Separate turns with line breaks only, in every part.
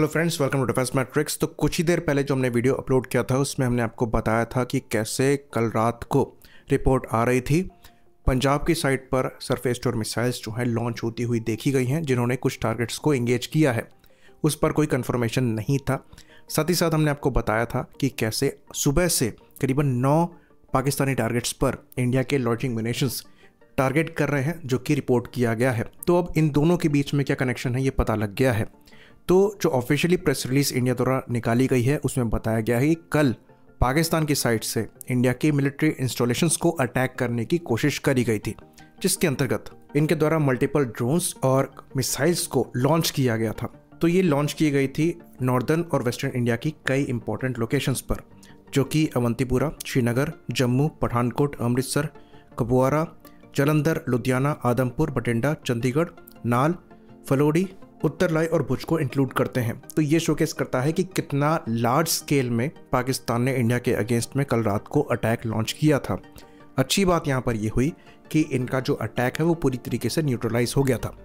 Hello friends, welcome to Defence Matrix. तो कुछ ही देर पहले जो हमने वीडियो अपलोड किया था उसमें हमने आपको बताया था कि कैसे कल रात को रिपोर्ट आ रही थी पंजाब की साइड पर सरफेस टू मिसाइल्स जो है लॉन्च होती हुई देखी गई हैं, जिन्होंने कुछ टारगेट्स को इंगेज किया है। उस पर कोई कंफर्मेशन नहीं था। साथ ही साथ हमने आपको बताया था कि कैसे सुबह से करीबन 9 पाकिस्तानी टारगेट्स पर इंडिया के लॉन्चिंग म्यूनिशंस टारगेट कर रहे हैं, जो कि रिपोर्ट किया गया है। तो अब इन दोनों के बीच में क्या कनेक्शन है ये पता लग गया है। तो जो ऑफिशियली प्रेस रिलीज इंडिया द्वारा निकाली गई है उसमें बताया गया है कि कल पाकिस्तान की साइड से इंडिया के मिलिट्री इंस्टॉलेशंस को अटैक करने की कोशिश करी गई थी, जिसके अंतर्गत इनके द्वारा मल्टीपल ड्रोन्स और मिसाइल्स को लॉन्च किया गया था। तो ये लॉन्च की गई थी नॉर्दर्न और वेस्टर्न इंडिया की कई इंपॉर्टेंट लोकेशंस पर, जो कि अवंतीपुरा, श्रीनगर, जम्मू, पठानकोट, अमृतसर, कुपवारा, जालंधर, लुधियाना, आदमपुर, बठिंडा, चंडीगढ़, नाल, फलोडी, उत्तरलाई और भुज को इंक्लूड करते हैं। तो ये शोकेस करता है कि कितना लार्ज स्केल में पाकिस्तान ने इंडिया के अगेंस्ट में कल रात को अटैक लॉन्च किया था। अच्छी बात यहाँ पर ये हुई कि इनका जो अटैक है वो पूरी तरीके से न्यूट्रलाइज हो गया था,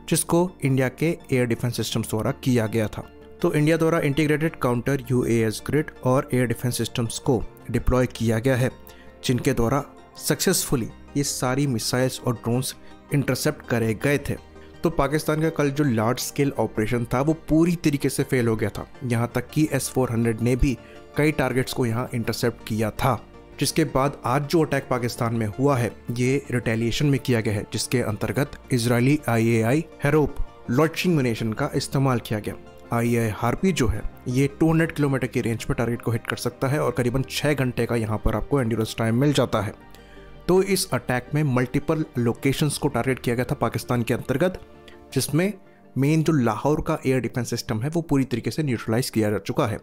जिसको इंडिया के एयर डिफेंस सिस्टम्स द्वारा किया गया था। तो इंडिया द्वारा इंटीग्रेटेड काउंटर UAS ग्रिड और एयर डिफेंस सिस्टम्स को डिप्लॉय किया गया है, जिनके द्वारा सक्सेसफुली ये सारी मिसाइल्स और ड्रोन्स इंटरसेप्ट करे गए थे। तो पाकिस्तान का कल जो लार्ज स्केल ऑपरेशन था वो पूरी तरीके से फेल हो गया था। यहाँ तक कि S-400 ने भी कई टारगेट्स को यहाँ इंटरसेप्ट किया था, जिसके बाद आज जो अटैक पाकिस्तान में हुआ है ये रिटेलिएशन में किया गया है, जिसके अंतर्गत इजरायली IAI हेरोप लॉन्चिंग म्यूनिशन का इस्तेमाल किया गया। IAI हार्पी जो है ये 200 किलोमीटर की रेंज पर टारगेट को हिट कर सकता है और करीबन 6 घंटे का यहाँ पर आपको एंड्योरेंस टाइम मिल जाता है। तो इस अटैक में मल्टीपल लोकेशंस को टारगेट किया गया था पाकिस्तान के अंतर्गत, जिसमें मेन जो लाहौर का एयर डिफेंस सिस्टम है वो पूरी तरीके से न्यूट्रलाइज किया जा चुका है।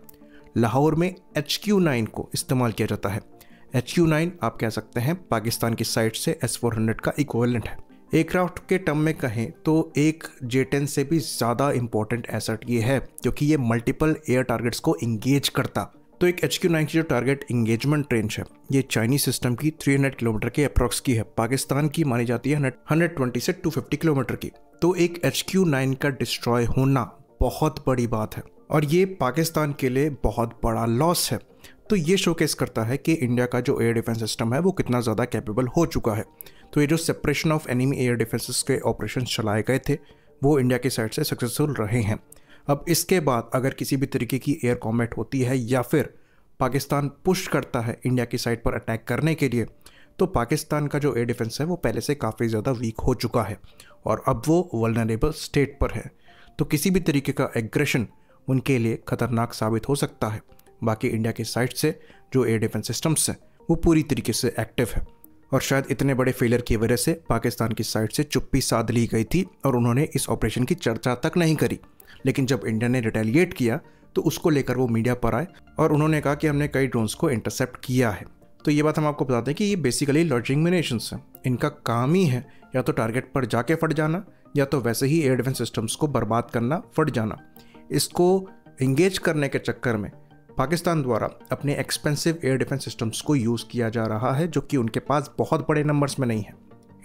लाहौर में HQ-9 को इस्तेमाल किया जाता है। HQ-9 आप कह सकते हैं पाकिस्तान की साइड से S-400 का इक्विवेलेंट है। एयरक्राफ्ट के टर्म में कहें तो एक J-10 से भी ज़्यादा इंपॉर्टेंट एसेट ये है, क्योंकि ये मल्टीपल एयर टारगेट्स को इंगेज करता। तो एक HQ-9 की जो टारगेट इंगेजमेंट रेंज है ये चाइनीज सिस्टम की 300 किलोमीटर के अप्रॉक्स की है। पाकिस्तान की मानी जाती है 120 से 250 किलोमीटर की। तो एक HQ-9 का डिस्ट्रॉय होना बहुत बड़ी बात है और ये पाकिस्तान के लिए बहुत बड़ा लॉस है। तो ये शोकेस करता है कि इंडिया का जो एयर डिफेंस सिस्टम है वो कितना ज़्यादा कैपेबल हो चुका है। तो ये जो separation of enemy air defences के ऑपरेशन चलाए गए थे वो इंडिया की साइड से सक्सेसफुल रहे हैं। अब इसके बाद अगर किसी भी तरीके की एयर कॉम्बैट होती है या फिर पाकिस्तान पुश करता है इंडिया की साइड पर अटैक करने के लिए, तो पाकिस्तान का जो एयर डिफेंस है वो पहले से काफ़ी ज़्यादा वीक हो चुका है और अब वो वल्नरेबल स्टेट पर है। तो किसी भी तरीके का एग्रेशन उनके लिए खतरनाक साबित हो सकता है। बाकी इंडिया की साइड से जो एयर डिफेंस सिस्टम्स हैं वो पूरी तरीके से एक्टिव है और शायद इतने बड़े फेलियर की वजह से पाकिस्तान की साइड से चुप्पी साध ली गई थी और उन्होंने इस ऑपरेशन की चर्चा तक नहीं करी। लेकिन जब इंडिया ने रिटेलिएट किया तो उसको लेकर वो मीडिया पर आए और उन्होंने कहा कि हमने कई ड्रोन्स को इंटरसेप्ट किया है। तो ये बात हम आपको बताते हैं कि ये बेसिकली लॉन्चिंग म्यूनिशंस हैं। इनका काम ही है या तो टारगेट पर जाके फट जाना या तो वैसे ही एयर डिफेंस सिस्टम्स को बर्बाद करना, फट जाना। इसको इंगेज करने के चक्कर में पाकिस्तान द्वारा अपने एक्सपेंसिव एयर डिफेंस सिस्टम्स को यूज़ किया जा रहा है, जो कि उनके पास बहुत बड़े नंबर्स में नहीं है।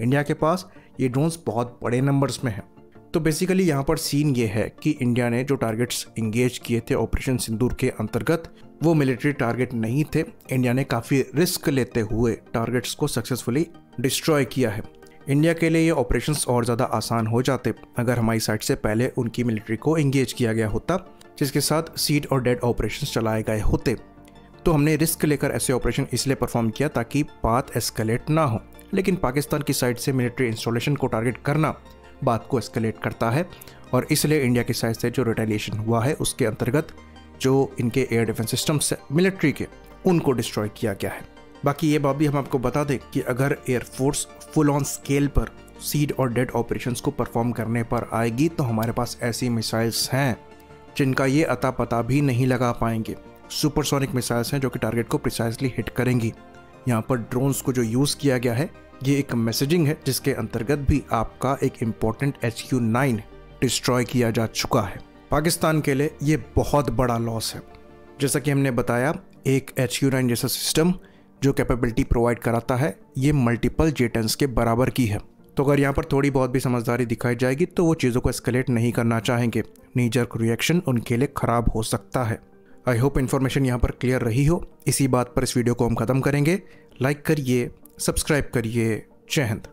इंडिया के पास ये ड्रोन्स बहुत बड़े नंबर्स में हैं। तो बेसिकली यहाँ पर सीन ये है कि इंडिया ने जो टारगेट्स इंगेज किए थे ऑपरेशन सिंदूर के अंतर्गत वो मिलिट्री टारगेट नहीं थे। इंडिया ने काफ़ी रिस्क लेते हुए टारगेट्स को सक्सेसफुली डिस्ट्रॉय किया है। इंडिया के लिए ये ऑपरेशंस और ज़्यादा आसान हो जाते अगर हमारी साइड से पहले उनकी मिलिट्री को इंगेज किया गया होता, जिसके साथ सीड और डेड ऑपरेशंस चलाए गए होते। तो हमने रिस्क लेकर ऐसे ऑपरेशन इसलिए परफॉर्म किया ताकि बात एस्केलेट ना हो। लेकिन पाकिस्तान की साइड से मिलिट्री इंस्टॉलेशन को टारगेट करना बात को एस्केलेट करता है और इसलिए इंडिया की साइड से जो रिटेलिएशन हुआ है उसके अंतर्गत जो इनके एयर डिफेंस सिस्टम्स है मिलिट्री के, उनको डिस्ट्रॉय किया गया है। बाकी ये बात भी हम आपको बता दें कि अगर एयरफोर्स फुल ऑन स्केल पर सीड और डेड ऑपरेशंस को परफॉर्म करने पर आएगी तो हमारे पास ऐसी मिसाइल्स हैं जिनका ये अता पता भी नहीं लगा पाएंगे। सुपरसोनिक मिसाइल्स हैं जो कि टारगेट को प्रिसाइजली हिट करेंगी। यहाँ पर ड्रोन्स को जो यूज़ किया गया है ये एक मैसेजिंग है, जिसके अंतर्गत भी आपका एक इम्पॉर्टेंट HQ-9 डिस्ट्रॉय किया जा चुका है। पाकिस्तान के लिए ये बहुत बड़ा लॉस है। जैसा कि हमने बताया, एक HQ-9 जैसा सिस्टम जो कैपेबिलिटी प्रोवाइड कराता है ये मल्टीपल J-10s के बराबर की है। तो अगर यहाँ पर थोड़ी बहुत भी समझदारी दिखाई जाएगी तो वो चीज़ों को एस्केलेट नहीं करना चाहेंगे। नी जर्क रिएक्शन उनके लिए ख़राब हो सकता है। आई होप इन्फॉर्मेशन यहाँ पर क्लियर रही हो। इसी बात पर इस वीडियो को हम ख़त्म करेंगे। लाइक करिए, सब्सक्राइब करिए। जय हिंद।